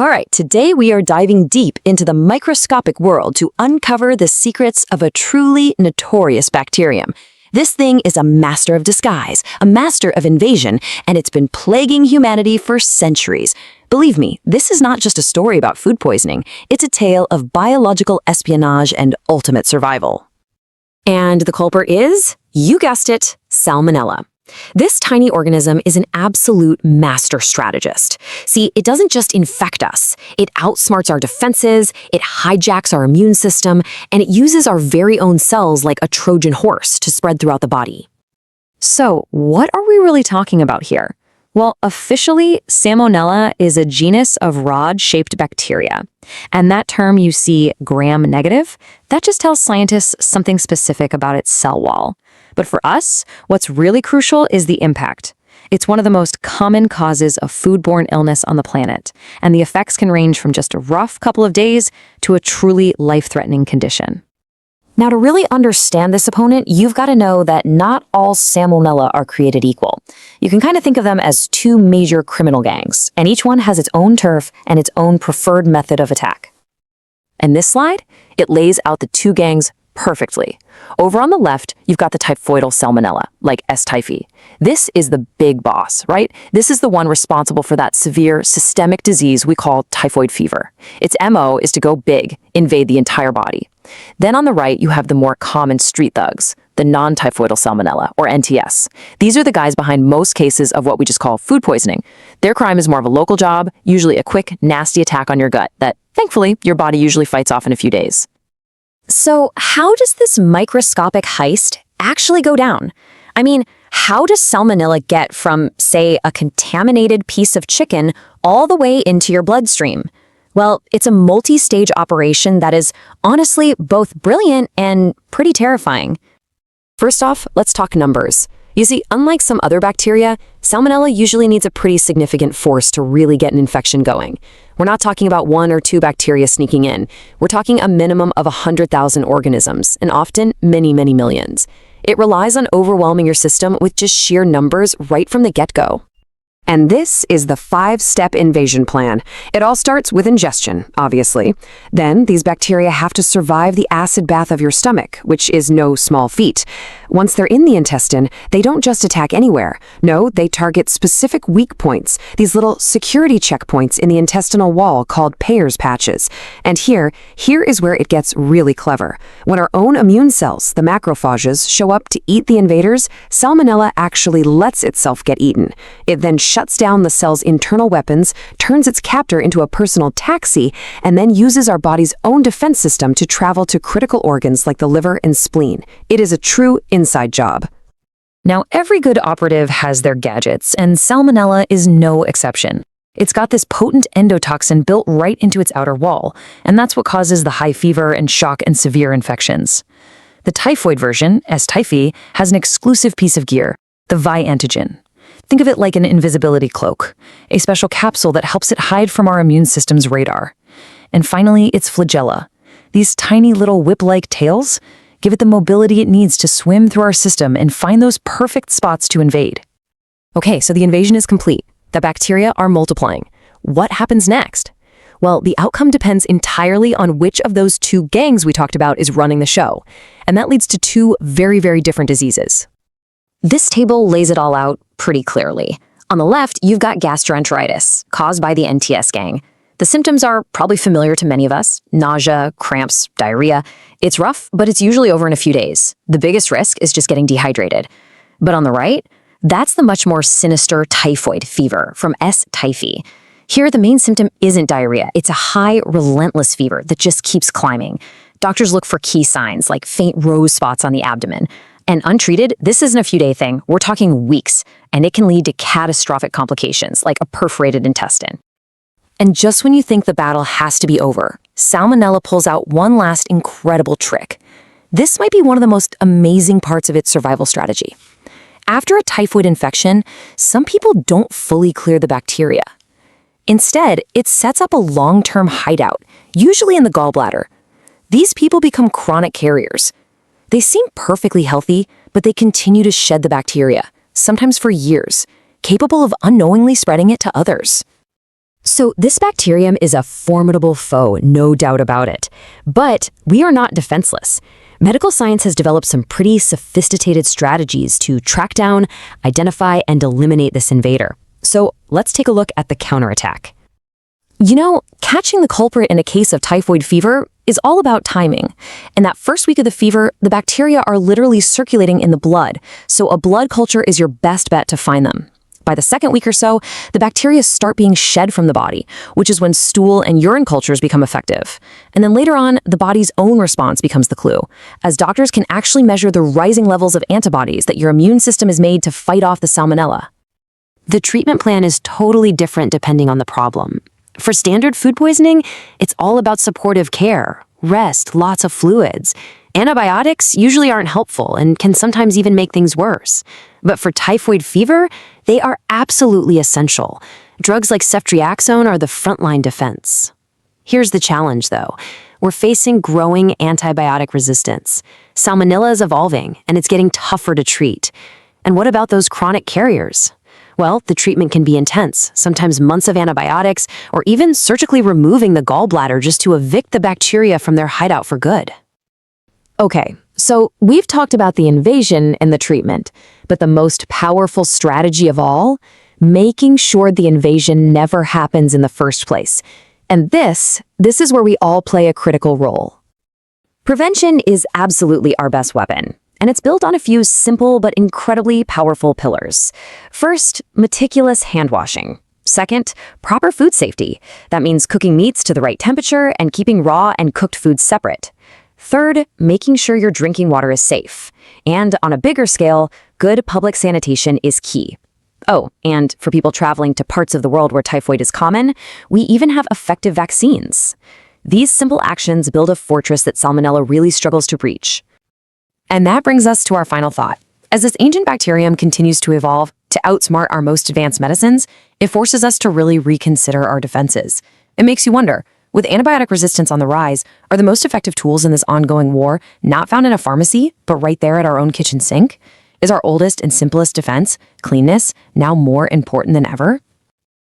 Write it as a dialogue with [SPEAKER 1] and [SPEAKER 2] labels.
[SPEAKER 1] right, today we are diving deep into the microscopic world to uncover the secrets of a truly notorious bacterium. This thing is a master of disguise, a master of invasion, and it's been plaguing humanity for centuries. Believe me, this is not just a story about food poisoning. It's a tale of biological espionage and ultimate survival. And the culprit is, you guessed it, Salmonella. This tiny organism is an absolute master strategist. See, it doesn't just infect us. It outsmarts our defenses, it hijacks our immune system, and it uses our very own cells like a Trojan horse to spread throughout the body. So, what are we really talking about here? Well, officially, Salmonella is a genus of rod-shaped bacteria. And that term you see gram-negative, that just tells scientists something specific about its cell wall. But for us, what's really crucial is the impact. It's one of the most common causes of foodborne illness on the planet, and the effects can range from just a rough couple of days to a truly life-threatening condition. Now, to really understand this opponent, you've got to know that not all Salmonella are created equal. You can kind of think of them as two major criminal gangs, and each one has its own turf and its own preferred method of attack. In this slide, it lays out the two gangs perfectly. Over on the left, you've got the typhoidal Salmonella, like S. typhi. This is the big boss, right? This is the one responsible for that severe systemic disease we call typhoid fever. Its MO is to go big, invade the entire body. Then on the right, you have the more common street thugs, the non-typhoidal Salmonella, or NTS. These are the guys behind most cases of what we just call food poisoning. Their crime is more of a local job, usually a quick, nasty attack on your gut that, thankfully, your body usually fights off in a few days. So how does this microscopic heist actually go down? I mean, how does Salmonella get from, say, a contaminated piece of chicken all the way into your bloodstream? Well, it's a multi-stage operation that is honestly both brilliant and pretty terrifying. First off, let's talk numbers. You see, unlike some other bacteria, Salmonella usually needs a pretty significant force to really get an infection going. We're not talking about one or two bacteria sneaking in. We're talking a minimum of 100,000 organisms, and often many, many millions. It relies on overwhelming your system with just sheer numbers right from the get-go. And this is the 5-step invasion plan. It all starts with ingestion, obviously. Then, these bacteria have to survive the acid bath of your stomach, which is no small feat. Once they're in the intestine, they don't just attack anywhere. No, they target specific weak points, these little security checkpoints in the intestinal wall called Peyer's patches. And here is where it gets really clever. When our own immune cells, the macrophages, show up to eat the invaders, Salmonella actually lets itself get eaten. It then shuts down the cell's internal weapons, turns its captor into a personal taxi, and then uses our body's own defense system to travel to critical organs like the liver and spleen. It is a true inside job. Now, every good operative has their gadgets, and Salmonella is no exception. It's got this potent endotoxin built right into its outer wall, and that's what causes the high fever and shock and severe infections. The typhoid version, S. typhi, has an exclusive piece of gear, the Vi antigen. Think of it like an invisibility cloak, a special capsule that helps it hide from our immune system's radar. And finally, its flagella. These tiny little whip-like tails give it the mobility it needs to swim through our system and find those perfect spots to invade. Okay, so the invasion is complete. The bacteria are multiplying. What happens next? Well, the outcome depends entirely on which of those two gangs we talked about is running the show. And that leads to two very, very different diseases. This table lays it all out pretty clearly. On the left, you've got gastroenteritis, caused by the NTS gang. The symptoms are probably familiar to many of us: nausea, cramps, diarrhea. It's rough, but it's usually over in a few days. The biggest risk is just getting dehydrated. But on the right, that's the much more sinister typhoid fever from S. typhi. Here, the main symptom isn't diarrhea. It's a high, relentless fever that just keeps climbing. Doctors look for key signs like faint rose spots on the abdomen. And untreated, this isn't a few-day thing. We're talking weeks, and it can lead to catastrophic complications like a perforated intestine. And just when you think the battle has to be over, Salmonella pulls out one last incredible trick. This might be one of the most amazing parts of its survival strategy. After a typhoid infection, some people don't fully clear the bacteria. Instead, it sets up a long-term hideout, usually in the gallbladder. These people become chronic carriers. They seem perfectly healthy, but they continue to shed the bacteria, sometimes for years, capable of unknowingly spreading it to others. So this bacterium is a formidable foe, no doubt about it. But we are not defenseless. Medical science has developed some pretty sophisticated strategies to track down, identify, and eliminate this invader. So let's take a look at the counterattack. You know, catching the culprit in a case of typhoid fever is all about timing. In that first week of the fever, the bacteria are literally circulating in the blood, so a blood culture is your best bet to find them. By the second week or so, the bacteria start being shed from the body, which is when stool and urine cultures become effective. And then later on, the body's own response becomes the clue, as doctors can actually measure the rising levels of antibodies that your immune system has made to fight off the salmonella. The treatment plan is totally different depending on the problem. For standard food poisoning, it's all about supportive care, rest, lots of fluids. Antibiotics usually aren't helpful and can sometimes even make things worse. But for typhoid fever, they are absolutely essential. Drugs like ceftriaxone are the frontline defense. Here's the challenge, though. We're facing growing antibiotic resistance. Salmonella is evolving, and it's getting tougher to treat. And what about those chronic carriers? Well, the treatment can be intense, sometimes months of antibiotics, or even surgically removing the gallbladder just to evict the bacteria from their hideout for good. Okay, so we've talked about the invasion and the treatment, but the most powerful strategy of all, making sure the invasion never happens in the first place. And this is where we all play a critical role. Prevention is absolutely our best weapon, and it's built on a few simple but incredibly powerful pillars. First, meticulous hand washing. Second, proper food safety. That means cooking meats to the right temperature and keeping raw and cooked foods separate. Third, making sure your drinking water is safe. And on a bigger scale, good public sanitation is key. Oh, and for people traveling to parts of the world where typhoid is common, we even have effective vaccines. These simple actions build a fortress that Salmonella really struggles to breach. And that brings us to our final thought. As this ancient bacterium continues to evolve to outsmart our most advanced medicines, it forces us to really reconsider our defenses. It makes you wonder, with antibiotic resistance on the rise, are the most effective tools in this ongoing war not found in a pharmacy, but right there at our own kitchen sink? Is our oldest and simplest defense, cleanness, now more important than ever?